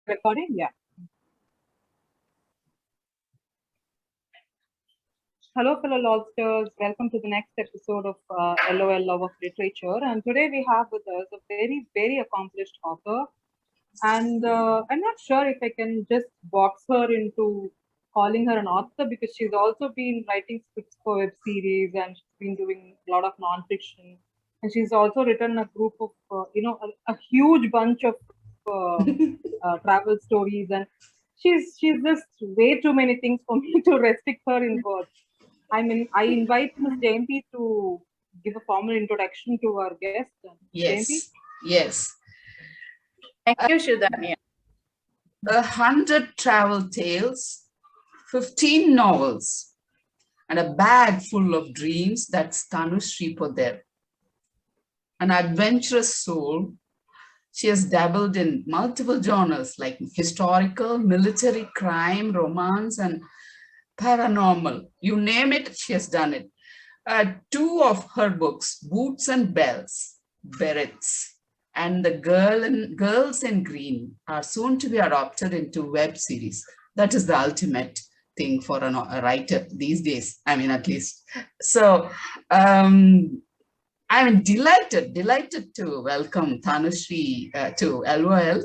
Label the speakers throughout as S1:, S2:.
S1: Recording? Yeah. Hello, fellow Lobsters. Welcome to the next episode of LOL Love of Literature. And today we have with us a very, very accomplished author. And I'm not sure if I can just box her into calling her an author because she's also been writing scripts for web series and she's been doing a lot of nonfiction. And she's also written a group of, a huge bunch of travel stories. And she's just way too many things for me to restrict her in words. I invite Ms. Jayanti to give a formal introduction to our guest. Jayanti?
S2: Yes.
S3: Thank you, Shridhanya.
S2: 100 travel tales, 15 novels, and a bag full of dreams. That's Tanushree Poddar. An adventurous soul, she has dabbled in multiple genres like historical, military, crime, romance, and paranormal. You name it, she has done it. Two of her books, Boots and Bells, Berets, and The Girls in Green, are soon to be adopted into web series. That is the ultimate thing for a writer these days. I mean, at least. So I'm delighted to welcome Tanushree to LOL.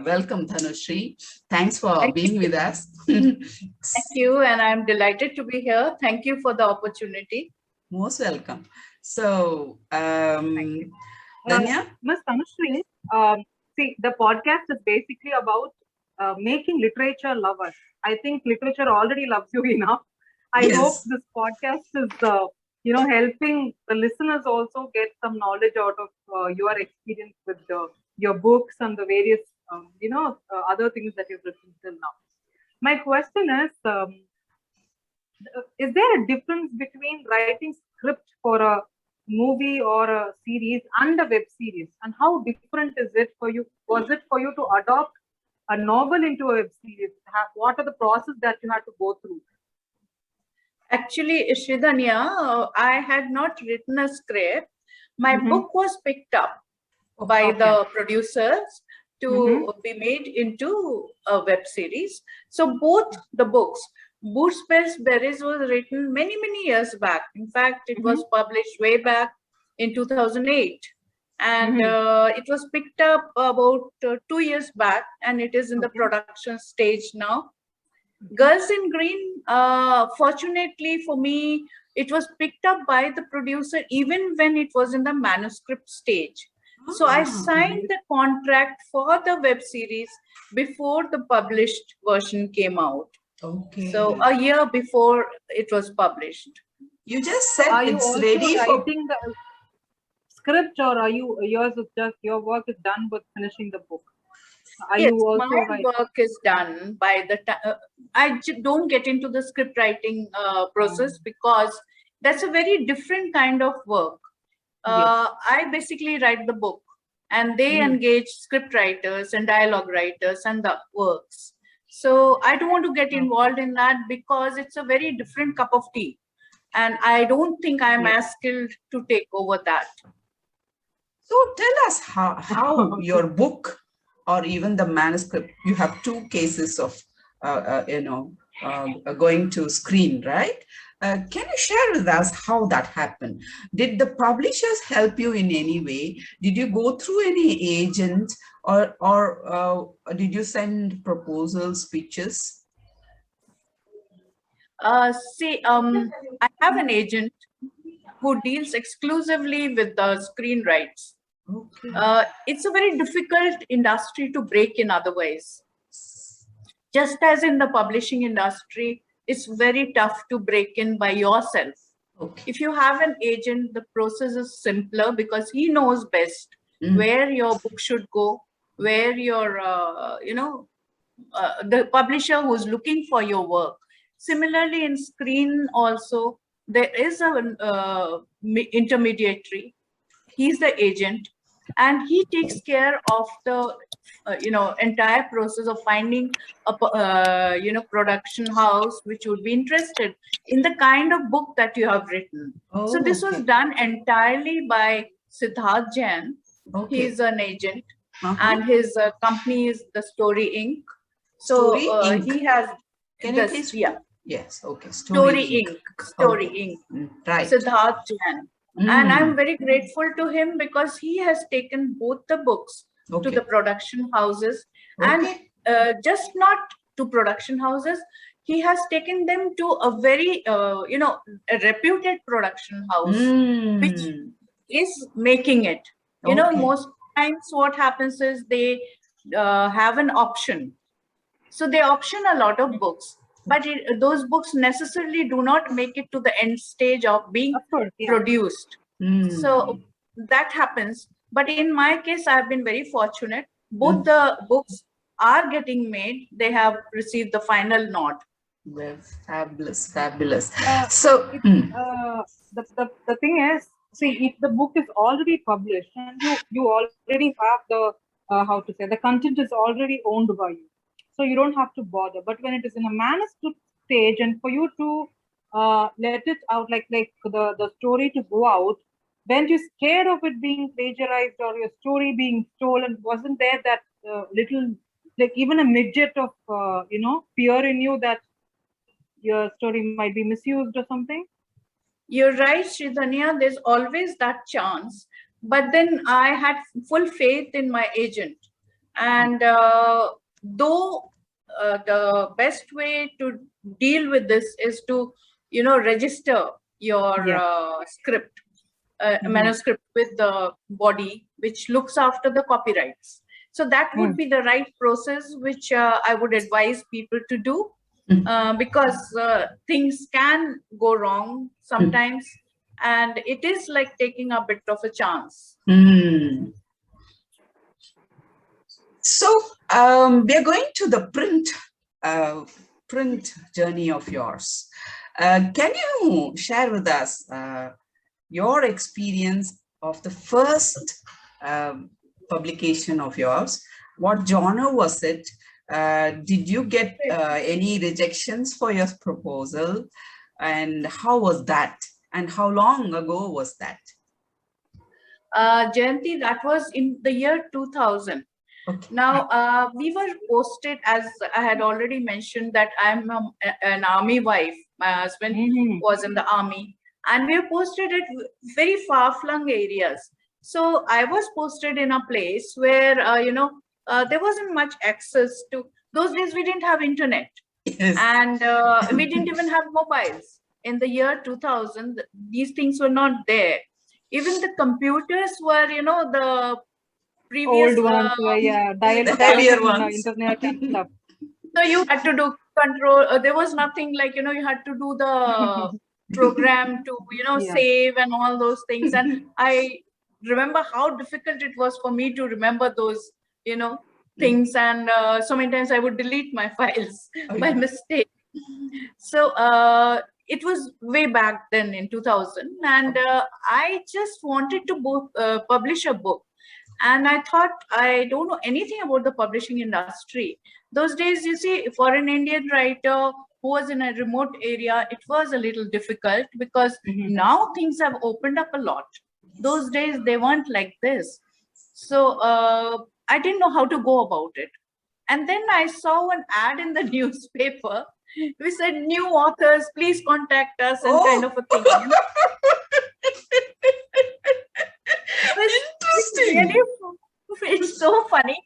S2: Welcome, Tanushree. Thanks for being with us.
S3: Thank you, and I'm delighted to be here. Thank you for the opportunity.
S2: Most welcome. So, Danya?
S1: Ms. Tanushree, see, the podcast is basically about making literature love us. I think literature already loves you enough. I hope this podcast is helping the listeners also get some knowledge out of your experience with your books and the various, other things that you've written till now. My question is there a difference between writing script for a movie or a series and a web series? And how different is it for you? Was it for you to adopt a novel into a web series? What are the process that you had to go through?
S3: Actually, Shridhanya, I had not written a script. My book was picked up by the producers to be made into a web series. So both the books, Boots, Bells, Berets, was written many, many years back. In fact, it was published way back in 2008. And it was picked up about 2 years back, and it is in the production stage now. Girls in Green, fortunately for me, it was picked up by the producer even when it was in the manuscript stage. So I signed the contract for the web series before the published version came out.
S2: Okay.
S3: So a year before it was published.
S2: You just said it's ready for
S1: writing the script, or are you yours is just your work is done with finishing the book? Are
S3: yes,
S1: you also
S3: my work is done by the time. I don't get into the script writing process because that's a very different kind of work. I basically write the book, and they engage script writers and dialogue writers and the works. So I don't want to get involved in that because it's a very different cup of tea. And I don't think I'm as skilled to take over that.
S2: So tell us how your book or even the manuscript, you have two cases of, going to screen, right? Can you share with us how that happened? Did the publishers help you in any way? Did you go through any agent or did you send proposals, pitches?
S3: I have an agent who deals exclusively with the screen rights. Okay. It's a very difficult industry to break in otherwise. Just as in the publishing industry, it's very tough to break in by yourself. Okay. If you have an agent, the process is simpler because he knows best where your book should go, where your, the publisher who's looking for your work. Similarly, in screen also, there is an intermediary. He's the agent, and he takes care of the entire process of finding a production house which would be interested in the kind of book that you have written. So this was done entirely by Siddharth Jain. He's an agent, and his company is the Story Inc. So
S2: Story Inc.
S3: he has
S2: Can you
S3: this,
S2: please?
S3: yeah.
S2: Yes. Okay.
S3: Story Inc. Story
S2: Okay.
S3: Inc.
S2: Right.
S3: Siddharth Jain. And I'm very grateful to him because he has taken both the books to the production houses, and just not to production houses. He has taken them to a very, a reputed production house, which is making it. You know, most times what happens is they have an option. So they option a lot of books, but those books necessarily do not make it to the end stage of being produced. So that happens. But in my case, I've been very fortunate. Both the books are getting made. They have received the final nod.
S2: Well, fabulous, fabulous.
S1: The thing is, see, if the book is already published and you already have the the content is already owned by you, so you don't have to bother. But when it is in a manuscript stage, and for you to let it out, like the story to go out, when you're scared of it being plagiarized or your story being stolen, wasn't there that little, like even a midget of fear in you that your story might be misused or something?
S3: You're right, Sridhanya, there's always that chance. But then I had full faith in my agent. And though the best way to deal with this is to, register your script, manuscript with the body, which looks after the copyrights. So that would be the right process, which I would advise people to do. Because things can go wrong sometimes, and it is like taking a bit of a chance.
S2: So we are going to the print journey of yours. Can you share with us your experience of the first publication of yours? What genre was it? Did you get any rejections for your proposal? And how was that? And how long ago was that?
S3: Jayanti, that was in the year 2000. Now, we were posted, as I had already mentioned, that I'm an army wife. My husband was in the army, and we were posted at very far-flung areas. So I was posted in a place where, there wasn't much access to, those days we didn't have internet. And we didn't even have mobiles. In the year 2000, these things were not there. Even the computers were, the previous
S1: old ones were,
S2: heavier ones.
S1: Internet and stuff.
S3: So you had to do control. There was nothing like, you had to do the program to, save and all those things. And I remember how difficult it was for me to remember those, things. And so many times I would delete my files by mistake. So it was way back then in 2000. And I just wanted to publish a book. And I thought, I don't know anything about the publishing industry. Those days, you see, for an Indian writer who was in a remote area, it was a little difficult because now things have opened up a lot. Those days, they weren't like this. So I didn't know how to go about it. And then I saw an ad in the newspaper. We said, new authors, please contact us, and kind of a thing.
S2: Interesting.
S3: It's so funny.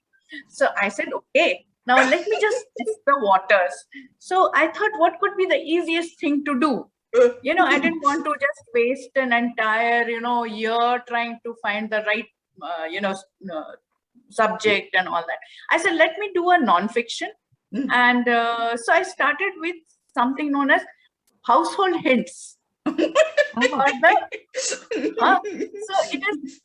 S3: So I said, okay, now let me just test the waters. So I thought, what could be the easiest thing to do? I didn't want to just waste an entire, year trying to find the right, subject and all that. I said, let me do a non-fiction. And so I started with something known as household hints. So it is,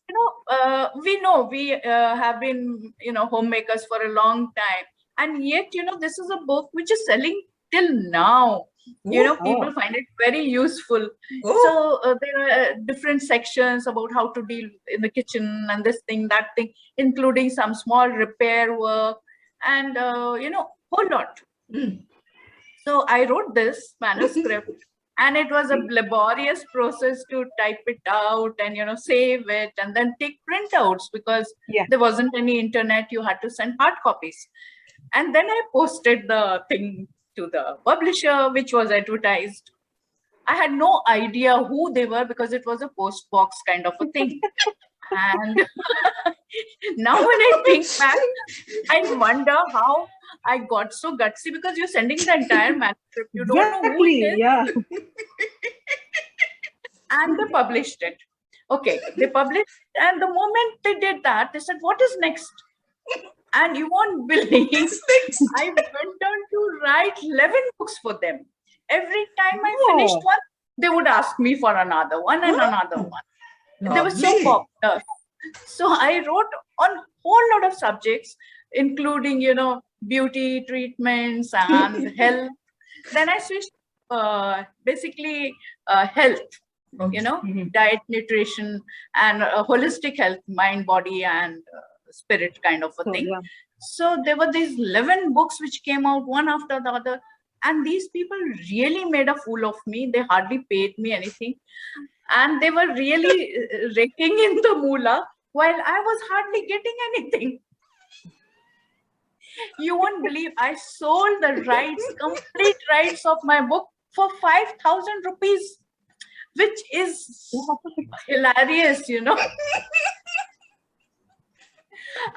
S3: we know we have been, homemakers for a long time. And yet, this is a book which is selling till now. People find it very useful. So there are different sections about how to deal in the kitchen and this thing, that thing, including some small repair work and, whole lot. So I wrote this manuscript And it was a laborious process to type it out and, save it and then take printouts, because there wasn't any internet. You had to send hard copies. And then I posted the thing to the publisher, which was advertised. I had no idea who they were, because it was a post box kind of a thing. And now when I think back, I wonder how I got so gutsy, because you're sending the entire manuscript. You don't know who it is.
S1: Yeah.
S3: And they published it. Okay, they published it, and the moment they did that, they said, "What is next?" And you won't believe, I went on to write 11 books for them. Every time I finished one, they would ask me for another one and another one. They were so popular. So I wrote on a whole lot of subjects, including, beauty treatments and health. Then I switched basically health, diet, nutrition, and holistic health, mind, body, and spirit kind of a thing. So there were these 11 books which came out one after the other. And these people really made a fool of me. They hardly paid me anything. And they were really raking in the moolah while I was hardly getting anything. You won't believe, I sold the rights, complete rights of my book for 5,000 rupees, which is hilarious,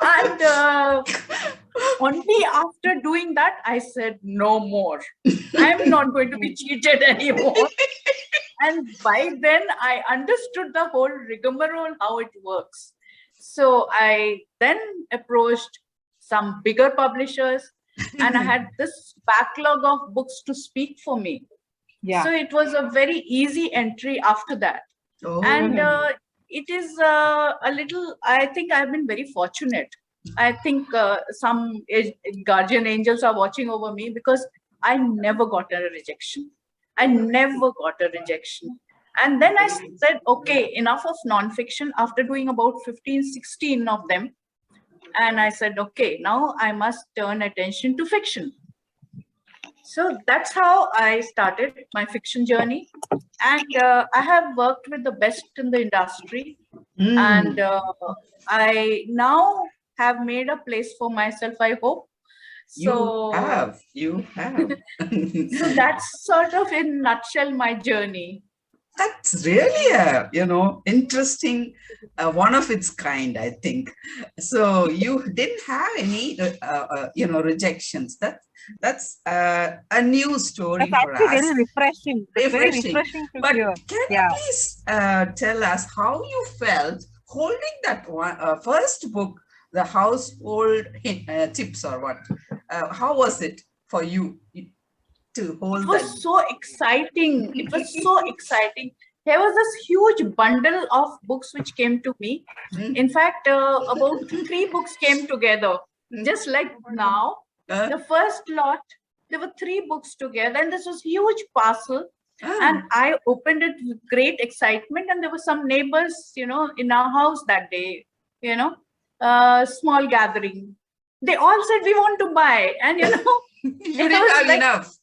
S3: And only after doing that, I said, no more. I'm not going to be cheated anymore. And by then, I understood the whole rigmarole, how it works. So I then approached some bigger publishers, and I had this backlog of books to speak for me.
S1: Yeah.
S3: So it was a very easy entry after that. And it is a little, I think I've been very fortunate. I think some guardian angels are watching over me, because I never got a rejection. I never got a rejection. And then I said, okay, enough of nonfiction, after doing about 15, 16 of them. And I said, okay, now I must turn attention to fiction. So that's how I started my fiction journey. And I have worked with the best in the industry. And I now have made a place for myself, I hope. So
S2: you have.
S3: So that's sort of in a nutshell my journey.
S2: That's really a, interesting, one of its kind, I think. So you didn't have any, rejections. That's a new story
S1: That's
S2: for us.
S1: very refreshing. Very refreshing to
S2: but
S1: hear.
S2: Can you please tell us how you felt holding that one first book, The Household Tips, or what? How was it for you to hold?
S3: It was so exciting. It was so exciting. There was this huge bundle of books which came to me. In fact, about 3 books came together, just like now. The first lot, there were 3 books together, and this was huge parcel. And I opened it with great excitement, and there were some neighbors, in our house that day, small gathering. They all said, we want to buy. And,
S2: you didn't have enough.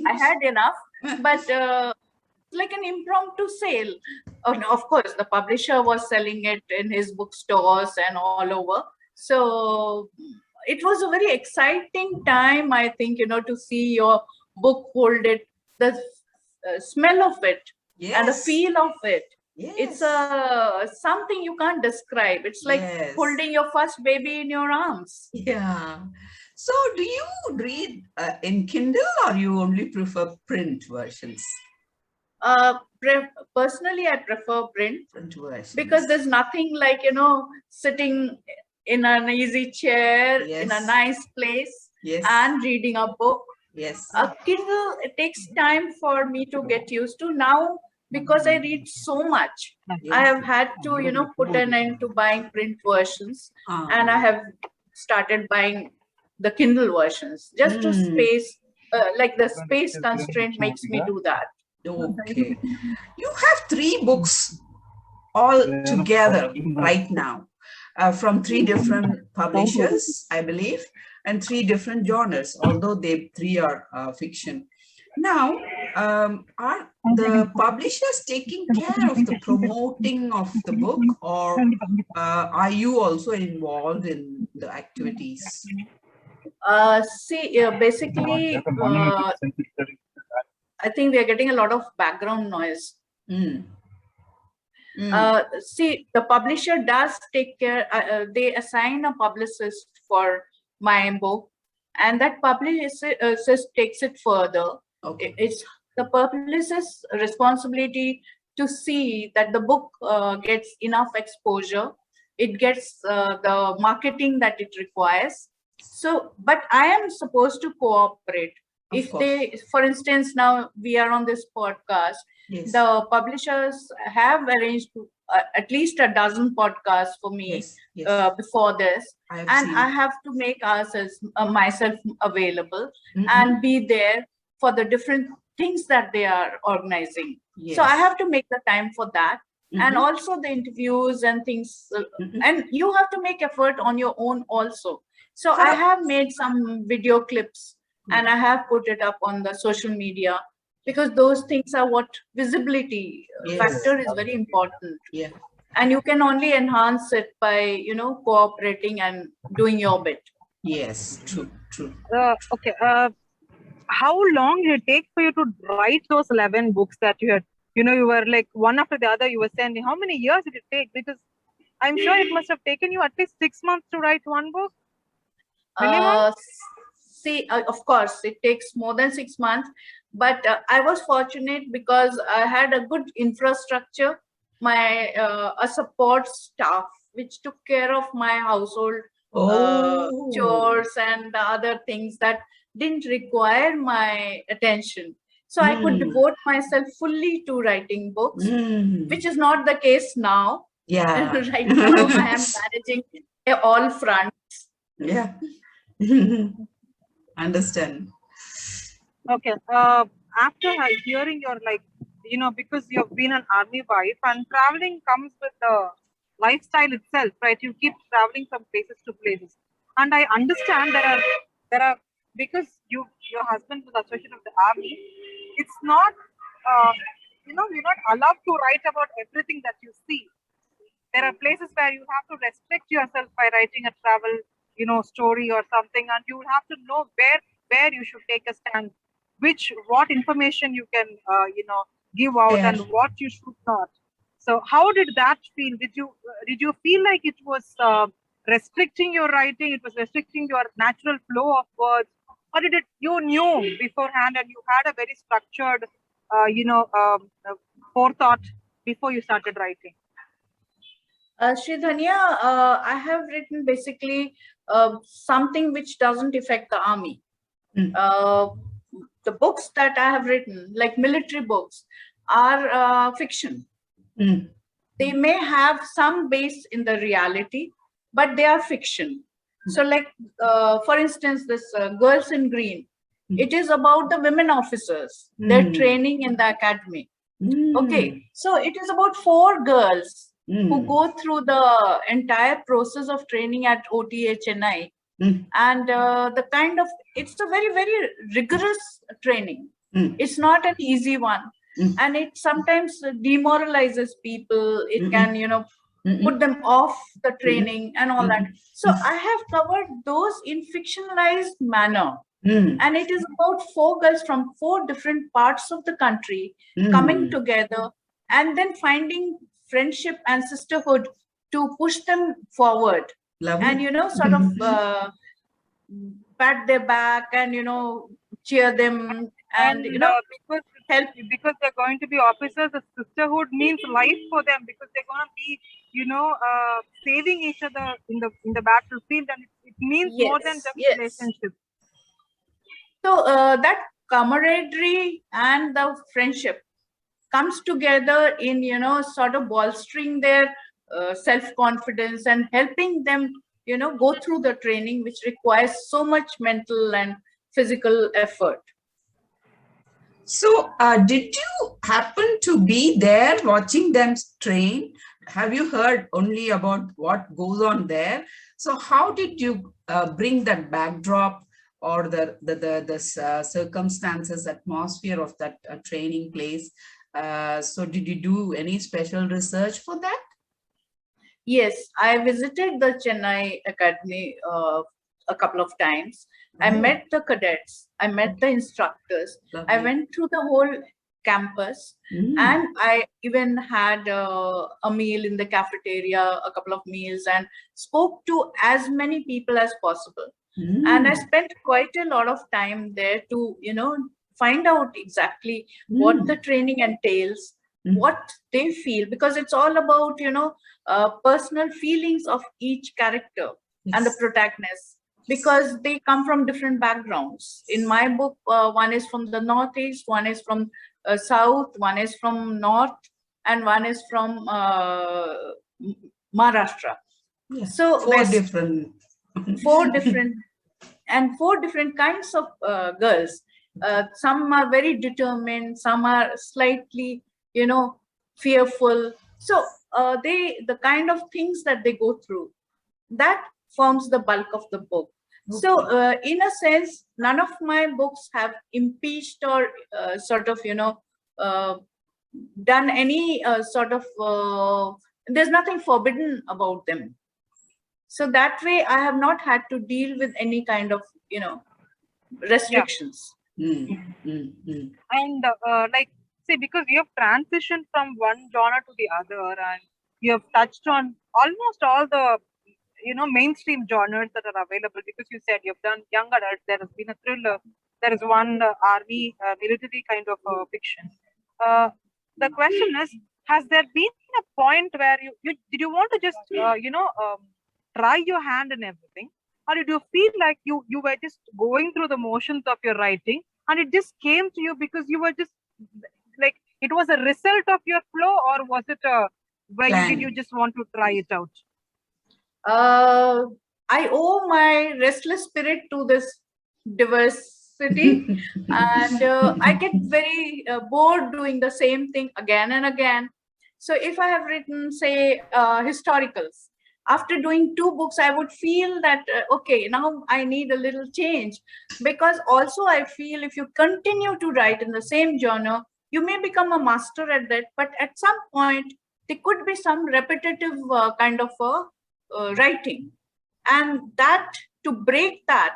S3: I had enough, but like an impromptu sale. Of course, the publisher was selling it in his bookstores and all over. So it was a very exciting time, I think, to see your book hold it, the smell of it, and the feel of it. It's something you can't describe. It's like holding your first baby in your arms.
S2: Yeah. So do you read in Kindle, or you only prefer print versions?
S3: Personally, I prefer print
S2: versions,
S3: because there's nothing like, sitting in an easy chair in a nice place and reading a book. A Kindle, it takes time for me to get used to now, because I read so much. I have had to, put an end to buying print versions, and I have started buying the Kindle versions just to space, like the space constraint makes me do that.
S2: Okay. You have 3 books all together right now, from 3 different publishers, I believe, and 3 different genres, although they 3 are fiction. Now, Are the publishers taking care of the promoting of the book, or are you also involved in the activities?
S3: Basically, I think we are getting a lot of background noise. See, the publisher does take care. They assign a publicist for my book, and that publicist takes it further.
S2: Okay.
S3: It's the publicist's responsibility to see that the book gets enough exposure, it gets the marketing that it requires. So, but I am supposed to cooperate. If they, for instance, now we are on this podcast,
S2: Yes.
S3: the publishers have arranged at least a dozen podcasts for me.
S2: Yes. Yes.
S3: Before this, I have to make myself available and be there for the different things that they are organizing. Yes. So I have to make the time for that. And also the interviews and things, and you have to make effort on your own also. So I have made some video clips and I have put it up on the social media, because those things are what visibility factor is very important.
S2: Yeah.
S3: And you can only enhance it by, you know, cooperating and doing your bit.
S2: Yes, true.
S1: Okay. How long did it take for you to write those 11 books that you had? You know, you were like one after the other, you were saying, how many years did it take? Because I'm sure it must have taken you at least 6 months to write one book.
S3: Of course, it takes more than 6 months, but I was fortunate because I had a good infrastructure, a support staff, which took care of my household chores and the other things that didn't require my attention. So I could devote myself fully to writing books, which is not the case now.
S2: Yeah.
S3: Right now, I am managing all fronts.
S2: Yeah. Understand.
S1: Okay. After hearing your, like, you know, because you've been an army wife and traveling comes with the lifestyle itself, right? You keep traveling from places to places. And I understand there are because your husband was associated of the army, it's not, you know, you're not allowed to write about everything that you see. There are places where you have to restrict yourself by writing a travel, you know, story or something, and you have to know where you should take a stand, what information you can, you know, give out and what you should not. So how did that feel? Did you feel like it was restricting your writing? It was restricting your natural flow of words, or you knew beforehand and you had a very structured, you know, forethought before you started writing?
S3: Sridhanya, I have written basically something which doesn't affect the army. The books that I have written, like military books, are fiction. They may have some base in the reality, but they are fiction. So like, for instance, this Girls in Green, it is about the women officers, their training in the academy. Okay, so it is about 4 girls who go through the entire process of training at OTA Chennai. And it's a very, very rigorous training. It's not an easy one. And it sometimes demoralizes people. It can, you know, put them off the training and all that. So I have covered those in fictionalized manner. And it is about 4 girls from 4 different parts of the country coming together and then finding friendship and sisterhood to push them forward. Lovely. And, you know, sort of pat their back and, you know, cheer them and you know,
S1: because they're going to be officers. The sisterhood means life for them, because they're going to be, you know, saving each other in the battlefield, and it means more than just relationship.
S3: So that camaraderie and the friendship comes together in, you know, sort of bolstering their self-confidence and helping them, you know, go through the training, which requires so much mental and physical effort.
S2: So did you happen to be there watching them train? Have you heard only about what goes on there? So how did you bring that backdrop or the circumstances, atmosphere of that training place. So did you do any special research for that?
S3: Yes, I visited the Chennai Academy a couple of times. I met the cadets, I met the instructors,
S2: Lovely.
S3: I went through the whole campus, and I even had a meal in the cafeteria, a couple of meals, and spoke to as many people as possible. And I spent quite a lot of time there to, find out exactly what the training entails, what they feel, because it's all about, personal feelings of each character and the protagonist, because they come from different backgrounds. In my book, one is from the Northeast, one is from South, one is from North, and one is from Maharashtra.
S2: Yes.
S3: So
S2: four different
S3: and four different kinds of girls. Some are very determined, some are slightly, fearful. So the kind of things that they go through, that forms the bulk of the book. So in a sense, none of my books have impeached or done any there's nothing forbidden about them. So that way I have not had to deal with any kind of, restrictions.
S1: And say, because you have transitioned from one genre to the other, and you have touched on almost all the mainstream genres that are available, because you said you've done young adult, there has been a thriller, there is one army military kind of fiction. The question is, has there been a point where did you want to just try your hand in everything, or did you feel like you were just going through the motions of your writing and it just came to you because you were just like, it was a result of your flow, or was it did you just want to try it out?
S3: I owe my restless spirit to this diversity, and I get very bored doing the same thing again and again. So if I have written, say, historicals, after doing 2 books, I would feel that, okay, now I need a little change, because also I feel if you continue to write in the same genre, you may become a master at that, but at some point, there could be some repetitive kind of writing, and that, to break that,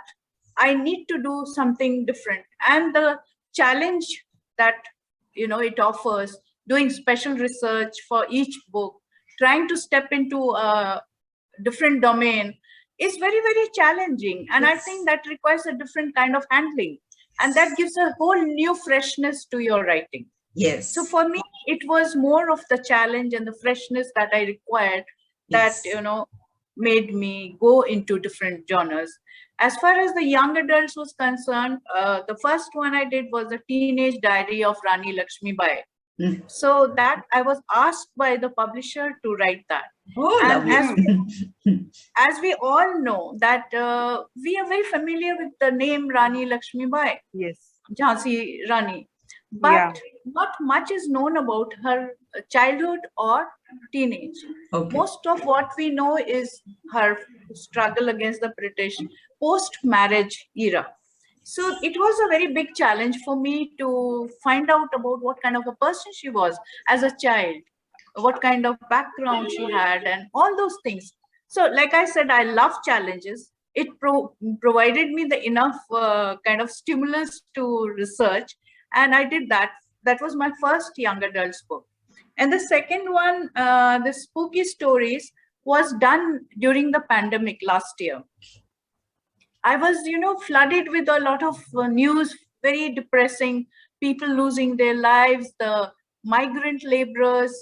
S3: I need to do something different. And the challenge that it offers, doing special research for each book, trying to step into a different domain, is very, very challenging. And I think that requires a different kind of handling, and that gives a whole new freshness to your writing.
S2: Yes.
S3: So for me, it was more of the challenge and the freshness that I required that made me go into different genres. As far as the young adults was concerned, the first one I did was the Teenage Diary of Rani Lakshmibai. So that I was asked by the publisher to write that. And as we all know that we are very familiar with the name Rani Lakshmibai.
S1: Yes.
S3: Jhansi Rani. But not much is known about her childhood or teenage. Most of what we know is her struggle against the British post-marriage era. So it was a very big challenge for me to find out about what kind of a person she was as a child, what kind of background she had, and all those things. So like I said, I love challenges. It provided me the enough kind of stimulus to research. And I did that. That was my first young adults book. And the second one, the Spooky Stories, was done during the pandemic last year. I was, flooded with a lot of news, very depressing, people losing their lives, the migrant laborers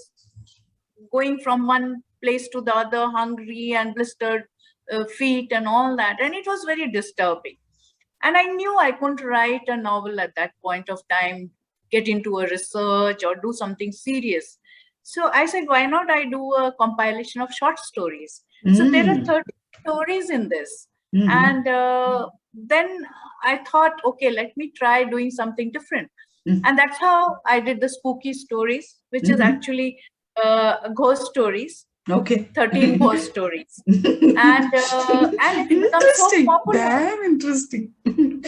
S3: going from one place to the other, hungry and blistered feet and all that. And it was very disturbing. And I knew I couldn't write a novel at that point of time, get into a research or do something serious. So I said, why not I do a compilation of short stories? So there are 30 stories in this. And then I thought, okay, let me try doing something different. And that's how I did the Spooky Stories, which is actually ghost stories. 13 ghost stories. And it becomes so popular.
S2: Damn interesting.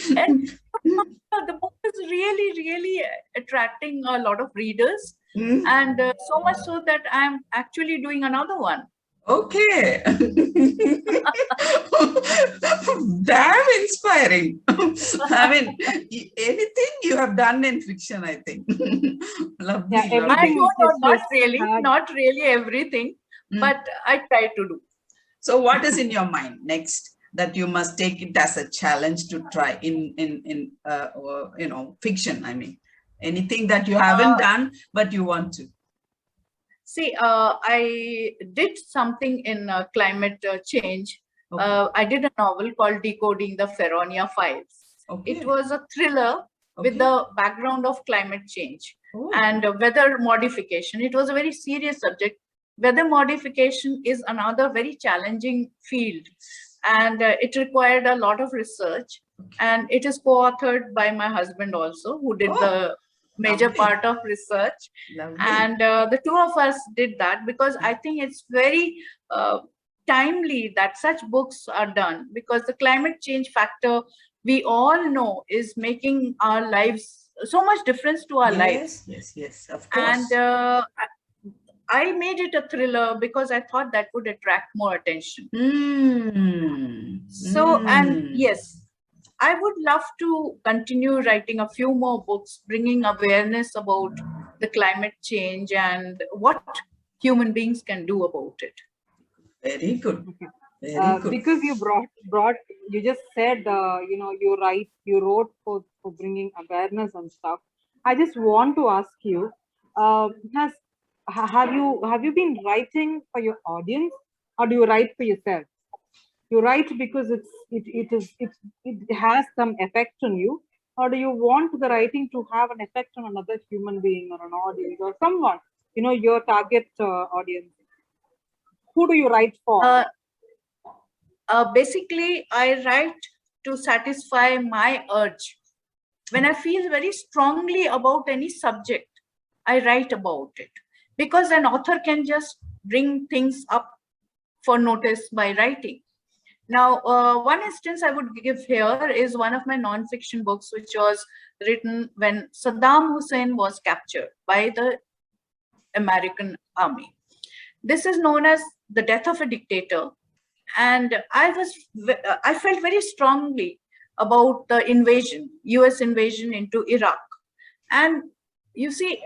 S3: And the book is really, really attracting a lot of readers. And so much so that I'm actually doing another one.
S2: Okay. Damn inspiring. I mean, anything you have done in fiction, I think. Lovely,
S1: Yeah,
S3: I
S1: everything
S3: don't know,
S1: is just
S3: not really everything, but I try to do.
S2: So what is in your mind next that you must take it as a challenge to try in you know, fiction? I mean, anything that you haven't done, but you want to.
S3: See, I did something in climate change.
S2: Okay.
S3: I did a novel called Decoding the Feronia Files.
S2: Okay.
S3: It was a thriller with the background of climate change
S2: Oh.
S3: and weather modification. It was a very serious subject. Weather modification is another very challenging field, and it required a lot of research. And it is co-authored by my husband also, who did the major part of research.
S2: Lovely.
S3: And the two of us did that because I think it's very timely that such books are done, because the climate change factor, we all know, is making our lives so much difference to our lives.
S2: Yes, of course.
S3: And I made it a thriller because I thought that would attract more attention. So, and yes, I would love to continue writing a few more books, bringing awareness about the climate change and what human beings can do about it.
S2: Very good. Very good.
S1: Because you you just said, you know, you wrote for bringing awareness and stuff. I just want to ask you, have you been writing for your audience, or do you write for yourself? You write because it has some effect on you, or do you want the writing to have an effect on another human being or an audience or someone, you know, your target audience? Who do you write for?
S3: Basically, I write to satisfy my urge. When I feel very strongly about any subject, I write about it, because an author can just bring things up for notice by writing. Now, one instance I would give here is one of my non-fiction books, which was written when Saddam Hussein was captured by the American army. This is known as the death of a dictator. And I felt very strongly about the invasion, US invasion into Iraq. And you see,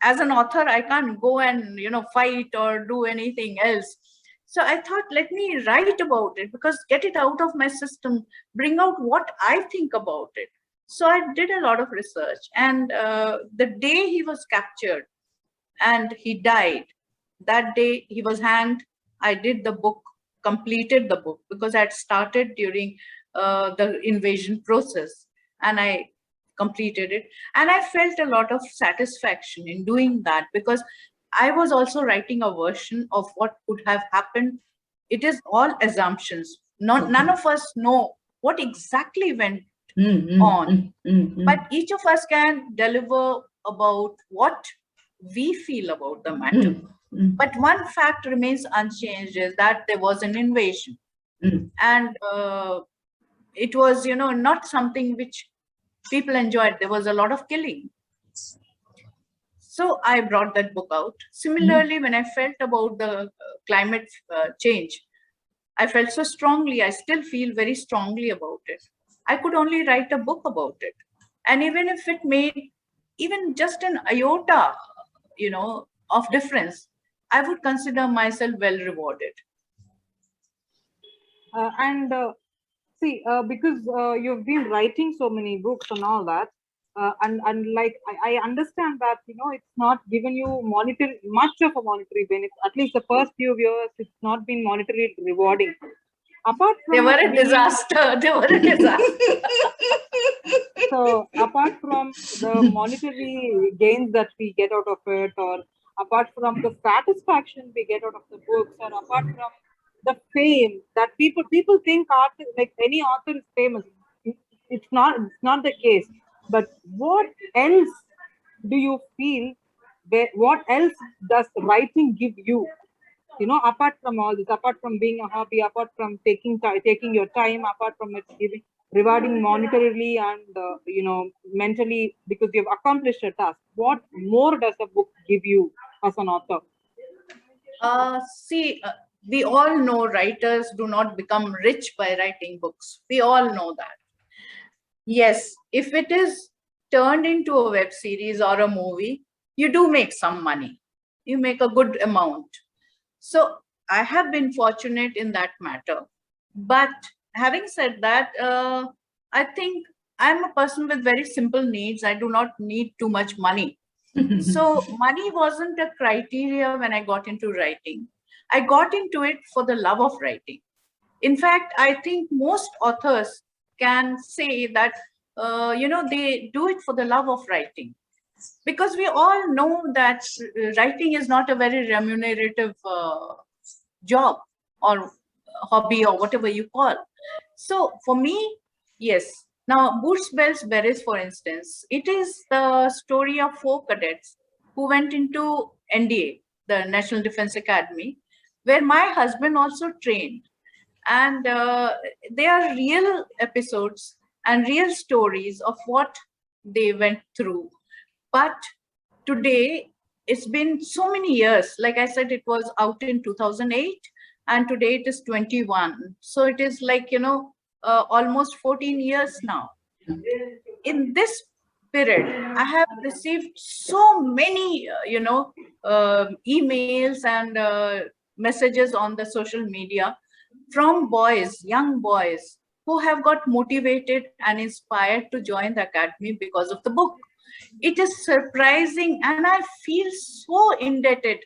S3: as an author, I can't go and, you know, fight or do anything else. So I thought, let me write about it, because get it out of my system, bring out what I think about it. So I did a lot of research. And the day he was captured and he died, that day he was hanged, I did the book, completed the book, because I had started during the invasion process, and I completed it. And I felt a lot of satisfaction in doing that, because I was also writing a version of what could have happened. It is all assumptions. None of us know what exactly went on, but each of us can deliver about what we feel about the matter. But one fact remains unchanged, is that there was an invasion. And it was, you know, not something which people enjoyed. There was a lot of killing. So I brought that book out. Similarly, when I felt about the climate change, I felt so strongly, I still feel very strongly about it. I could only write a book about it. And even if it made even just an iota, you know, of difference, I would consider myself well rewarded.
S1: Because you've been writing so many books and all that, and like I understand that, you know, it's not given you much of a monetary benefit. At least the first few years, it's not been monetarily rewarding. Apart from
S3: they were a disaster. They were a disaster.
S1: So apart from the monetary gains that we get out of it, or apart from the satisfaction we get out of the books, or apart from the fame that people think like any author is famous, it's not the case. But what else do you feel? What else does writing give you? You know, apart from all this, apart from being a hobby, apart from taking your time, apart from it giving, rewarding monetarily and mentally because you've accomplished a task. What more does a book give you as an author?
S3: See, we all know writers do not become rich by writing books. We all know that. Yes, if it is turned into a web series or a movie, you do make some money. You make a good amount. So I have been fortunate in that matter. But having said that, I think I'm a person with very simple needs. I do not need too much money. So money wasn't a criteria when I got into writing. I got into it for the love of writing. In fact, I think most authors can say that, they do it for the love of writing. Because we all know that writing is not a very remunerative job or hobby or whatever you call. So for me, yes. Now, Boots Bells Berets, for instance, it is the story of 4 cadets who went into NDA, the National Defense Academy, where my husband also trained. And they are real episodes and real stories of what they went through. But today, it's been so many years. Like I said, it was out in 2008, and today it is 21. So it is like, almost 14 years now. In this period, I have received so many, emails and messages on the social media from boys, young boys, who have got motivated and inspired to join the academy because of the book. It is surprising, and I feel so indebted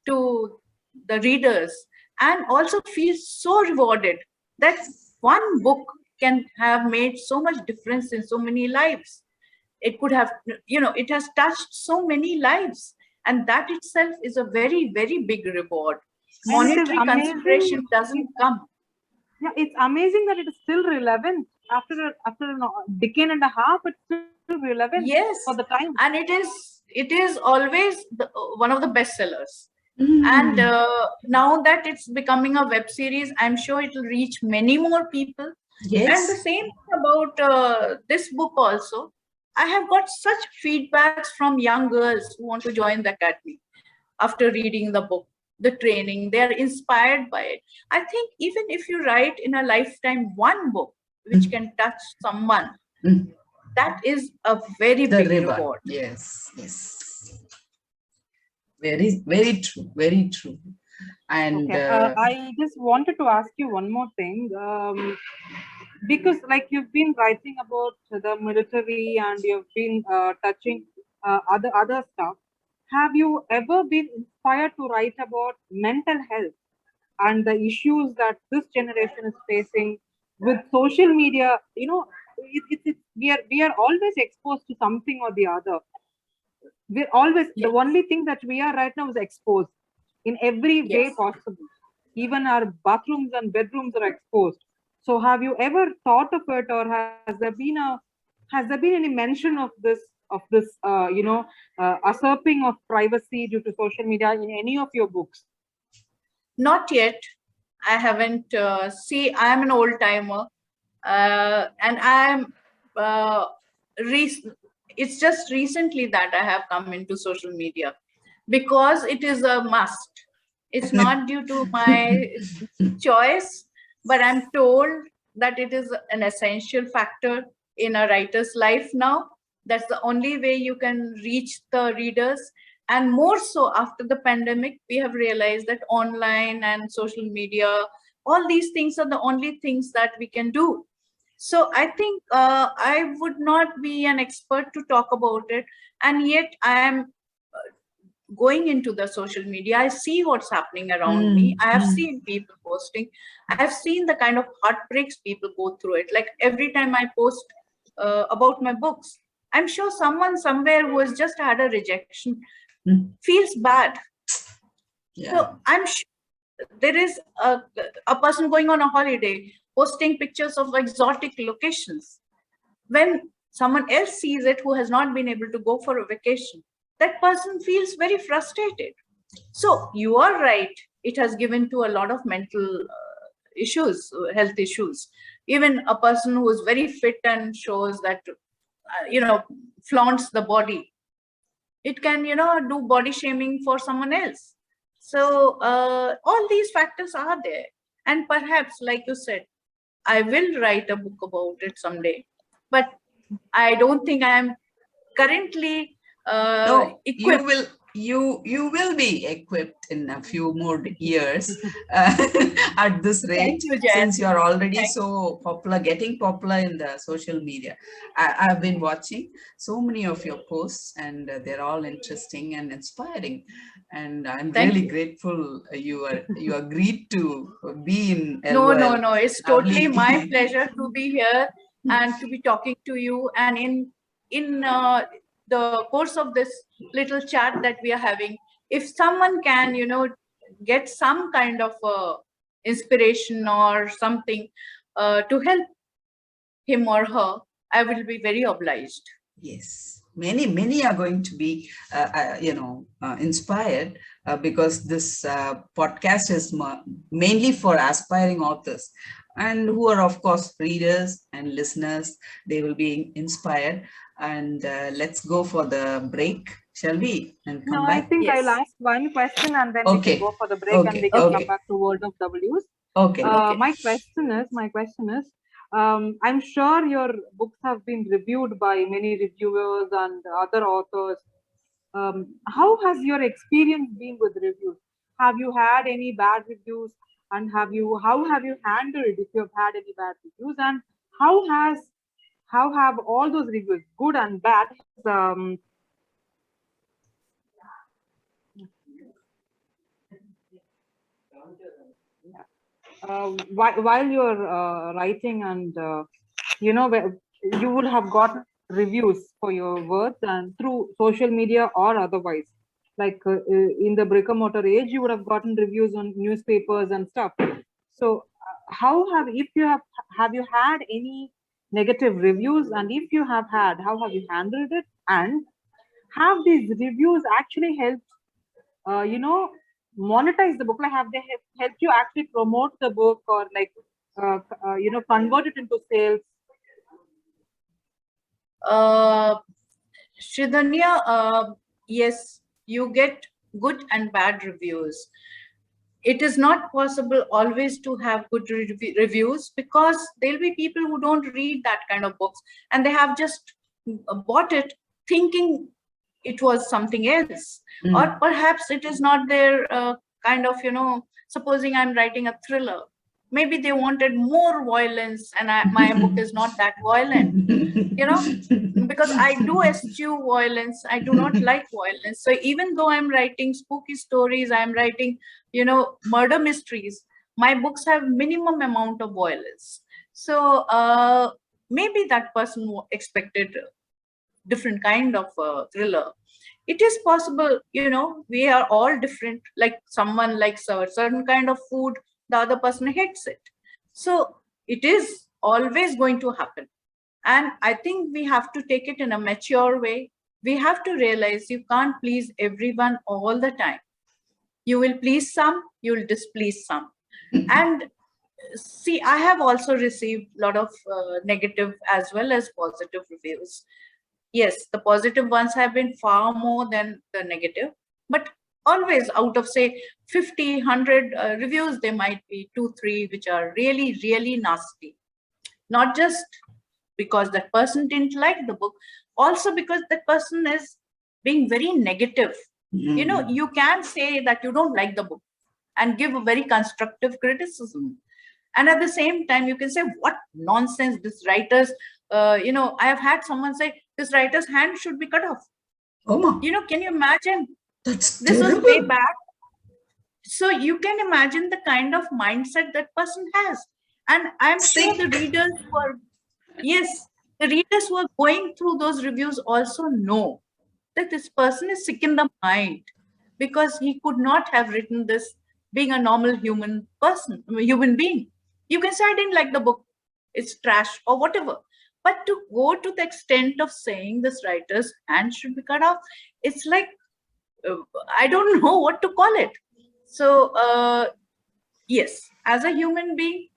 S3: to the readers and also feel so rewarded that one book can have made so much difference in so many lives. It could have, it has touched so many lives, and that itself is a very, very big reward. Monetary consideration doesn't come.
S1: Yeah, it's amazing that it is still relevant after a decade and a half. It's still relevant.
S3: Yes,
S1: for the time,
S3: and it is always one of the bestsellers. And now that it's becoming a web series, I'm sure it will reach many more people.
S2: Yes.
S3: And the same about this book also. I have got such feedbacks from young girls who want to join the academy after reading the book, the training. They are inspired by it. I think even if you write in a lifetime one book which can touch someone, that is a very big reward.
S2: Yes, yes. Very, very true, very true. And
S1: okay. I just wanted to ask you one more thing. Because like you've been writing about the military and you've been touching other stuff, have you ever been inspired to write about mental health and the issues that this generation is facing with social media? We are always exposed to something or the other. We're always, the only thing that we are right now is exposed in every way possible. Even our bathrooms and bedrooms are exposed. So have you ever thought of it, or has there been any mention of this usurping of privacy due to social media in any of your books?
S3: Not yet. I haven't. See, I'm an old timer, and I'm. It's just recently that I have come into social media because it is a must. It's not due to my choice, but I'm told that it is an essential factor in a writer's life now. That's the only way you can reach the readers. And more so after the pandemic, we have realized that online and social media, all these things are the only things that we can do. So I think I would not be an expert to talk about it. And yet I am going into the social media. I see what's happening around me. I have seen people posting. I have seen the kind of heartbreaks people go through it. Like every time I post about my books, I'm sure someone somewhere who has just had a rejection feels bad. So I'm sure there is a person going on a holiday posting pictures of exotic locations. When someone else sees it who has not been able to go for a vacation, that person feels very frustrated. So you are right. It has given to a lot of mental issues, health issues. even a person who is very fit and shows that, flaunts the body. It can, do body shaming for someone else. So all these factors are there. And perhaps, like you said, I will write a book about it someday. But I don't think I am currently
S2: No,
S3: equipped.
S2: you will be equipped in a few more years at this rate.
S3: Thank you, Jen.
S2: Since you're already so popular, getting popular in the social media. I've been watching so many of your posts, and they're all interesting and inspiring. And I'm really grateful you agreed to be in LOL.
S3: No. It's totally my pleasure to be here and to be talking to you. And in the course of this little chat that we are having, if someone can, get some kind of inspiration or something to help him or her, I will be very obliged.
S2: Yes, many are going to be, inspired because this podcast is mainly for aspiring authors, and who are, of course, readers and listeners. They will be inspired. And let's go for the break, shall we? And come back.
S1: I think I'll ask one question and then we can go for the break, and we can come back to World of W's.
S2: Okay.
S1: My question is, I'm sure your books have been reviewed by many reviewers and other authors. How has your experience been with reviews? Have you had any bad reviews, and how have you handled if you have had any bad reviews, and how have all those reviews, good and bad, while you're writing, and you would have got reviews for your words, and through social media or otherwise, like in the brick and mortar age, you would have gotten reviews on newspapers and stuff. So have you had any negative reviews, and if you have had, how have you handled it, and have these reviews actually helped monetize the book? Like, have they helped you actually promote the book, or like convert it into sales?
S3: Sridhanya, yes, you get good and bad reviews. It is not possible always to have good reviews, because there'll be people who don't read that kind of books, and they have just bought it thinking it was something else. Or perhaps it is not their kind of, supposing I'm writing a thriller. Maybe they wanted more violence, and my book is not that violent, because I do eschew violence. I do not like violence. So even though I'm writing spooky stories, I'm writing, murder mysteries, my books have minimum amount of violence. So maybe that person expected different kind of thriller. It is possible, we are all different. Like, someone likes a certain kind of food, the other person hates it. So it is always going to happen. And I think we have to take it in a mature way. We have to realize you can't please everyone all the time. You will please some, you will displease some. And see, I have also received a lot of negative as well as positive reviews. Yes, the positive ones have been far more than the negative, but always out of, say, 50, 100 reviews, there might be 2, 3 which are really, really nasty. Not just because that person didn't like the book, also because that person is being very negative. You can say that you don't like the book and give a very constructive criticism. And at the same time, you can say, what nonsense, this writer's, I have had someone say, this writer's hand should be cut off.
S2: Oh,
S3: can you imagine?
S2: That's
S3: this
S2: terrible.
S3: was way back. So you can imagine the kind of mindset that person has. And I'm sure the readers who are going through those reviews also know that this person is sick in the mind, because he could not have written this being a normal human being. You can say, I didn't like the book, it's trash or whatever. But to go to the extent of saying this writer's hand should be cut off, it's like, I don't know what to call it. So yes, as a human being,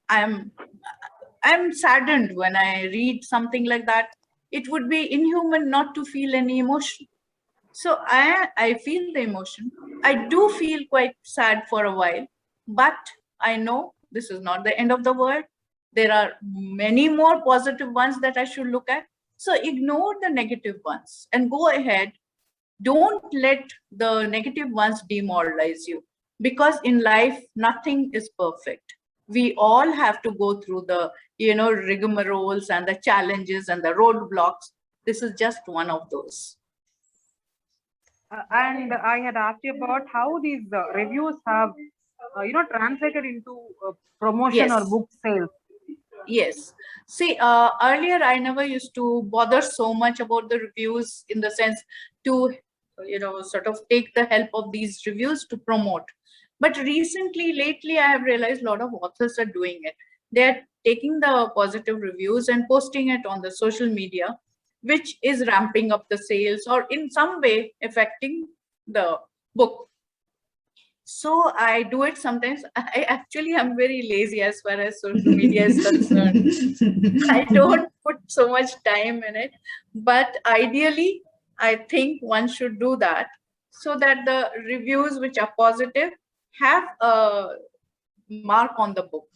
S3: I'm I'm saddened when I read something like that. It would be inhuman not to feel any emotion. So I feel the emotion. I do feel quite sad for a while, but I know this is not the end of the world. There are many more positive ones that I should look at. So ignore the negative ones and go ahead. Don't let the negative ones demoralize you, because in life, nothing is perfect. We all have to go through the, rigmaroles and the challenges and the roadblocks. This is just one of those.
S1: And I had asked you about how these reviews have, translated into promotion or
S3: Yes.
S1: book sales.
S3: Yes. See, earlier I never used to bother so much about the reviews, in the sense to, sort of take the help of these reviews to promote. But lately, I have realized a lot of authors are doing it. They're taking the positive reviews and posting it on the social media, which is ramping up the sales or in some way affecting the book. So I do it sometimes. I actually am very lazy as far as social media is concerned. I don't put so much time in it, but ideally, I think one should do that so that the reviews which are positive have a mark on the book.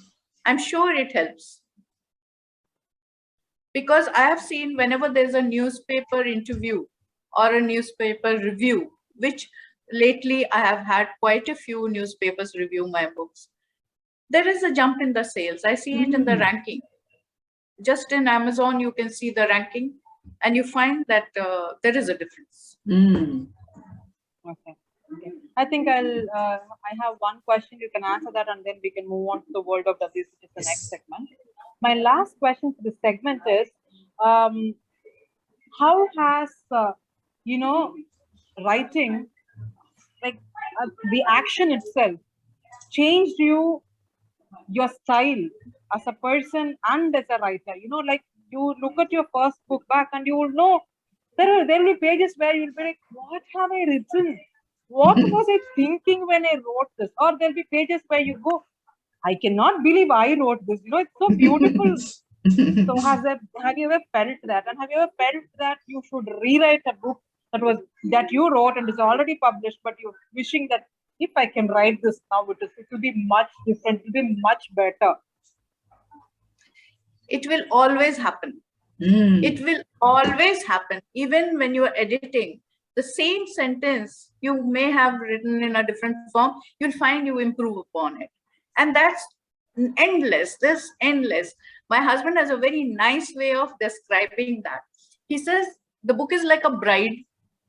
S3: I'm sure it helps, because I have seen whenever there's a newspaper interview or a newspaper review, which lately I have had quite a few newspapers review my books, there is a jump in the sales. I see it in the ranking. Just in Amazon, you can see the ranking, and you find that there is a difference.
S1: Okay. I think I have one question. You can answer that, and then we can move on to the world of W's, which is the next segment. My last question for this segment is, how has writing, like the action itself, changed you, your style as a person and as a writer? Like you look at your first book back and you will know there will be pages where you'll be like, what have I written? What was I thinking when I wrote this? Or there'll be pages where you go, I cannot believe I wrote this. It's so beautiful. So have you ever felt that? And have you ever felt that you should rewrite a book that you wrote and is already published, but you're wishing that if I can write this now, it will be much different, it will be much better?
S3: It will always happen. It will always happen. Even when you are editing, the same sentence you may have written in a different form, you'll find you improve upon it. And that's endless. This endless. My husband has a very nice way of describing that. He says the book is like a bride.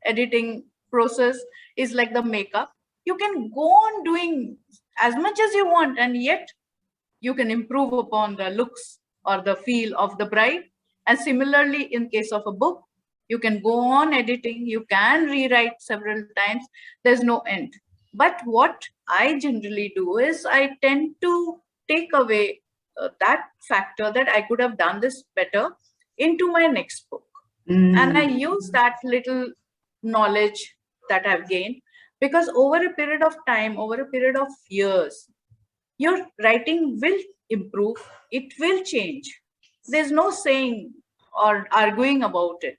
S3: Editing process is like the makeup. You can go on doing as much as you want, and yet you can improve upon the looks or the feel of the bride. And similarly, in case of a book, you can go on editing, you can rewrite several times, there's no end. But what I generally do is I tend to take away that factor that I could have done this better into my next book. And I use that little knowledge that I've gained, because over a period of time, over a period of years, your writing will improve, it will change. There's no saying or arguing about it.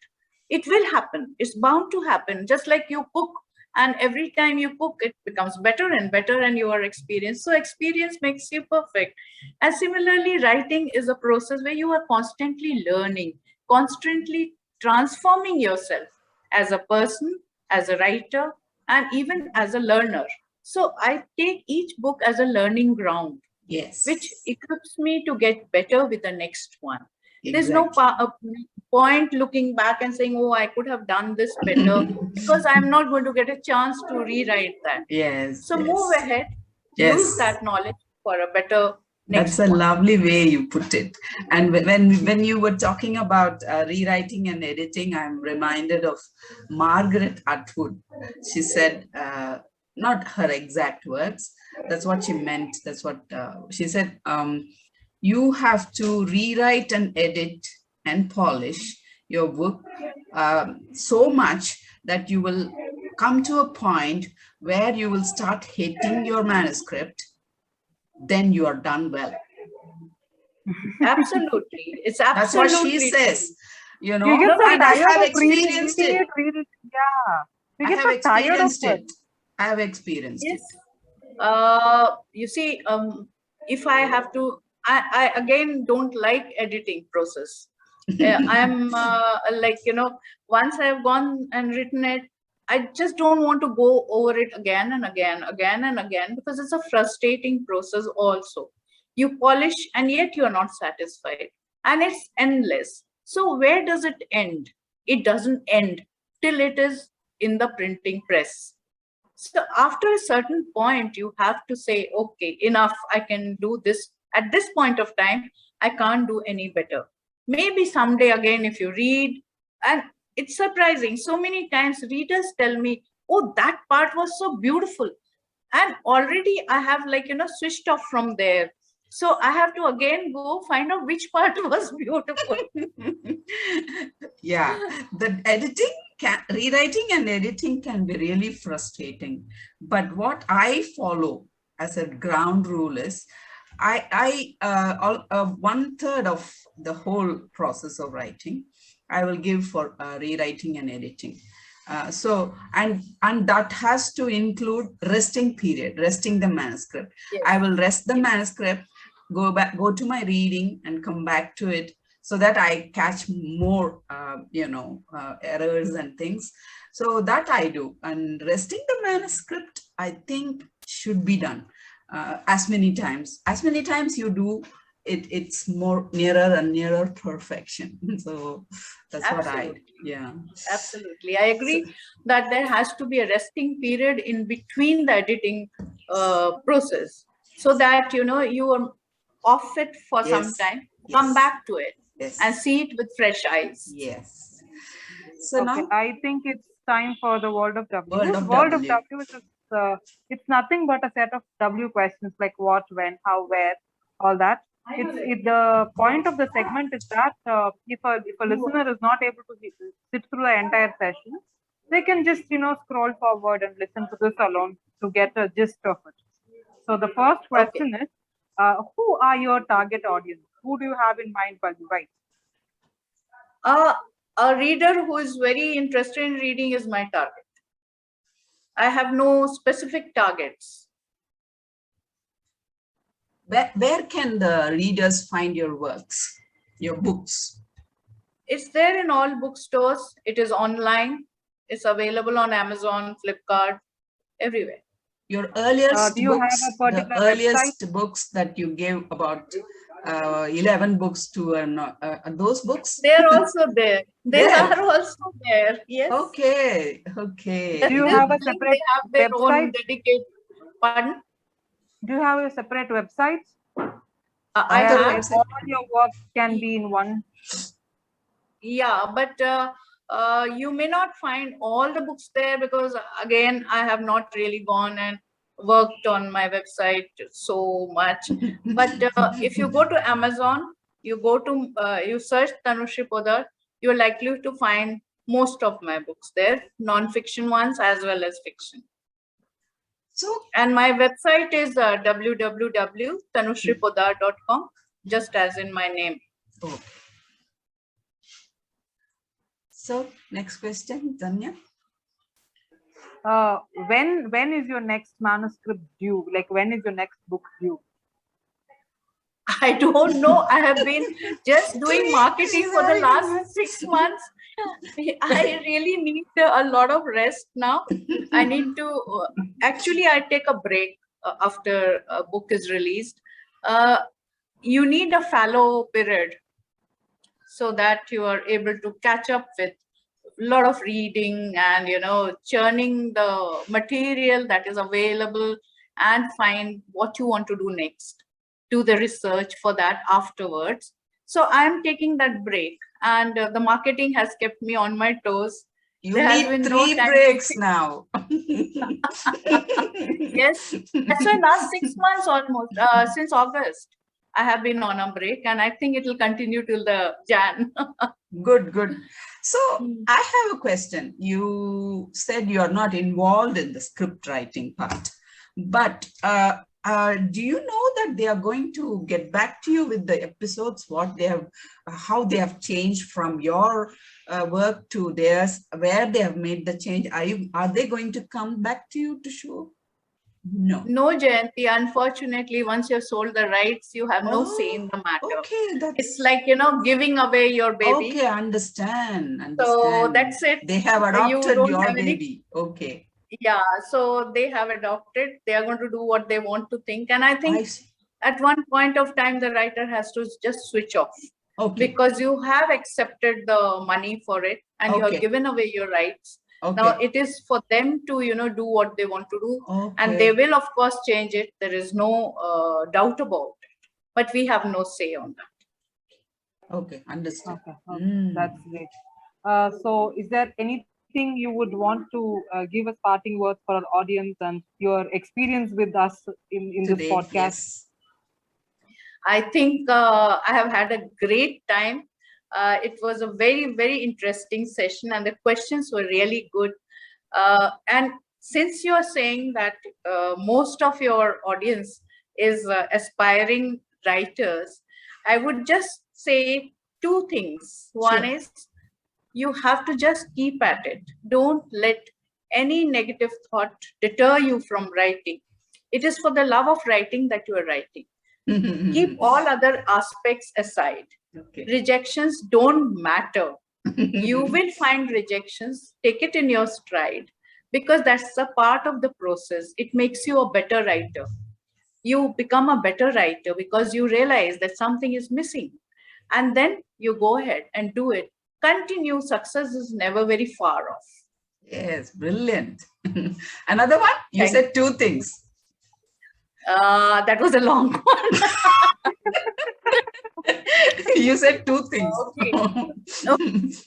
S3: It will happen. It's bound to happen. Just like you cook, and every time you cook, it becomes better and better, and you are experienced. So experience makes you perfect. And similarly, writing is a process where you are constantly learning, constantly transforming yourself as a person, as a writer, and even as a learner. So I take each book as a learning ground.
S2: Yes.
S3: Which equips me to get better with the next one. Exactly. There's no point looking back and saying, oh, I could have done this better, because I'm not going to get a chance to rewrite that.
S2: Yes.
S3: So move ahead, use that knowledge for a better next
S2: That's a lovely way you put it. And when you were talking about rewriting and editing, I'm reminded of Margaret Atwood. She said, not her exact words, that's what she meant. That's what she said. You have to rewrite and edit and polish your book so much that you will come to a point where you will start hating your manuscript. Then you are done well.
S3: Absolutely. It's
S2: That's what
S3: absolutely
S2: she
S3: true.
S2: says. You know,
S1: You get so
S2: and I
S1: tired
S2: have
S1: of reading
S2: experienced
S1: it,
S2: it.
S1: read it. Yeah. You
S2: I
S1: get
S2: have
S1: so tired of
S2: experienced
S1: it.
S2: it. I have experienced
S3: Yes.
S2: it.
S3: You see, if I have to, I again don't like editing process. I'm like, once I've gone and written it, I just don't want to go over it again and again, because it's a frustrating process also. You polish and yet you're not satisfied, and it's endless. So where does it end? It doesn't end till it is in the printing press. So after a certain point, you have to say, okay, enough, I can do this. At this point of time, I can't do any better. Maybe someday again, if you read, and it's surprising, so many times readers tell me, oh, that part was so beautiful. And already I have switched off from there. So I have to again go find out which part was beautiful.
S2: Yeah, the rewriting and editing can be really frustrating. But what I follow as a ground rule is, 1/3 of the whole process of writing, I will give for rewriting and editing. And that has to include resting period, resting the manuscript.
S3: Yes.
S2: I will rest the manuscript, go to my reading and come back to it, so that I catch more, errors and things. So that I do. And resting the manuscript, I think, should be done as many times. As many times you do it, it's more nearer and nearer perfection. So that's
S3: Absolutely.
S2: what yeah.
S3: Absolutely. I agree that there has to be a resting period in between the editing process, so that, you are off it for some time, come back to it and see it with fresh eyes.
S2: Yes. So
S1: Okay,
S2: now
S1: I think it's time for the World of W.
S2: World of
S1: World
S2: W.
S1: of W is it's nothing but a set of W questions like what, when, how, where, all that. The point of the segment is that if a listener is not able to sit through the entire session, they can just scroll forward and listen to this alone to get a gist of it. So the first question is, who are your target audience? Who do you have in mind while you write?
S3: A reader who is very interested in reading is my target. I have no specific targets.
S2: Where can the readers find your works, your books?
S3: It's there in all bookstores. It is online. It's available on Amazon, Flipkart, everywhere.
S2: Your earliest
S1: Do you
S2: books,
S1: have a particular
S2: the earliest
S1: website?
S2: books that you gave, about 11 books to those books?
S3: They are also there. They are also there. Yes.
S2: Okay.
S1: Do you have a separate
S3: they have their
S1: website?
S3: own dedicated. Pardon?
S1: Do you have a separate website?
S3: I have.
S1: All your work can be in one.
S3: Yeah, but you may not find all the books there, because again, I have not really gone and worked on my website so much. But if you go to Amazon, you search Tanushree Poddar, you're likely to find most of my books there, non-fiction ones as well as fiction. And my website is www.tanushreepoddar.com, just as in my name.
S2: Okay. So next question, Tanya.
S1: When is your next manuscript due? Like, when is your next book due?
S3: I don't know. I have been just doing marketing for the last 6 months. I really need a lot of rest now. I need to, actually, I take a break after a book is released. You need a fallow period so that you are able to catch up with a lot of reading and, churning the material that is available and find what you want to do next. Do the research for that afterwards. So I'm taking that break, and the marketing has kept me on my toes.
S2: You need 3 breaks now.
S3: Yes, that's why last 6 months almost, since August, I have been on a break, and I think it will continue till the Jan.
S2: Good. So I have a question. You said you are not involved in the script writing part, but do you know that they are going to get back to you with the episodes, what they have, how they have changed from your work to theirs, where they have made the change? Are they going to come back to you to show? No.
S3: No, Jayanti, unfortunately, once you've sold the rights, you have no say in the matter.
S2: Okay,
S3: It's like, giving away your baby.
S2: Okay, understand.
S3: So that's it.
S2: They have adopted
S3: don't
S2: your
S3: have any-
S2: baby. Okay.
S3: Yeah, so they have adopted. They are going to do what they want to think. And I think
S2: I see.
S3: at one point of time, the writer has to just switch off.
S2: Okay.
S3: Because you have accepted the money for it and you have
S2: Okay.
S3: given away your rights.
S2: Okay.
S3: Now it is for them to, do what they want to do.
S2: Okay.
S3: And they will, of course, change it. There is no doubt about it. But we have no say on that.
S2: Okay, understood.
S1: Okay, that's great. So is there anything you would want to give us parting words for our audience and your experience with us in
S2: Today,
S1: this podcast?
S2: yes.
S3: I think I have had a great time. It was a very, very interesting session and the questions were really good. And since you're saying that most of your audience is aspiring writers, I would just say two things. One
S2: Sure.
S3: is you have to just keep at it. Don't let any negative thought deter you from writing. It is for the love of writing that you are writing. Keep all other aspects aside.
S2: Okay.
S3: Rejections don't matter. You will find rejections. Take it in your stride because that's a part of the process. It makes you a better writer. You become a better writer because you realize that something is missing. And then you go ahead and do it. Continue. Success is never very far off.
S2: Yes, brilliant. Another one? You said two things.
S3: That was a long one.
S2: You said two things.
S3: Okay.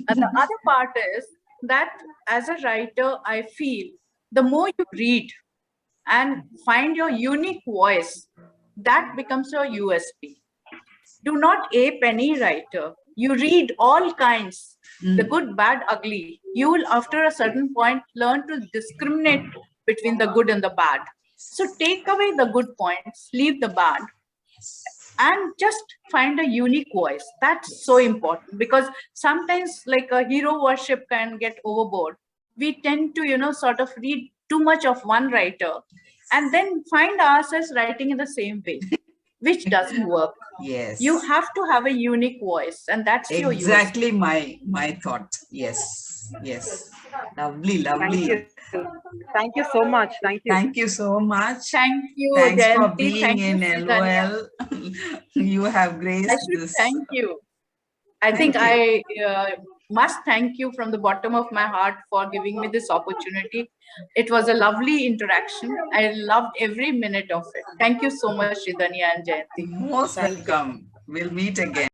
S3: And the other part is that as a writer, I feel the more you read and find your unique voice, that becomes your USP. Do not ape any writer. You read all kinds, the good, bad, ugly. You will, after a certain point, learn to discriminate between the good and the bad. So take away the good points, leave the bad, and just find a unique voice. That's so important because sometimes like a hero worship can get overboard. We tend to, sort of read too much of one writer and then find ourselves writing in the same way, which doesn't work.
S2: Yes.
S3: You have to have a unique voice and that's your
S2: exactly my thought. Yes. Yes. Lovely, lovely.
S1: Thank you so much. Thank you.
S2: Thank you so much.
S3: Thank you,
S2: Thanks for
S3: Jayanti.
S2: being
S3: Thank
S2: in
S3: you, Sridhar.
S2: LOL. You have graced
S3: I should
S2: this.
S3: thank you. I think I must thank you from the bottom of my heart for giving me this opportunity. It was a lovely interaction. I loved every minute of it. Thank you so much, Sridhar and Jayanti.
S2: Most welcome. We'll meet again.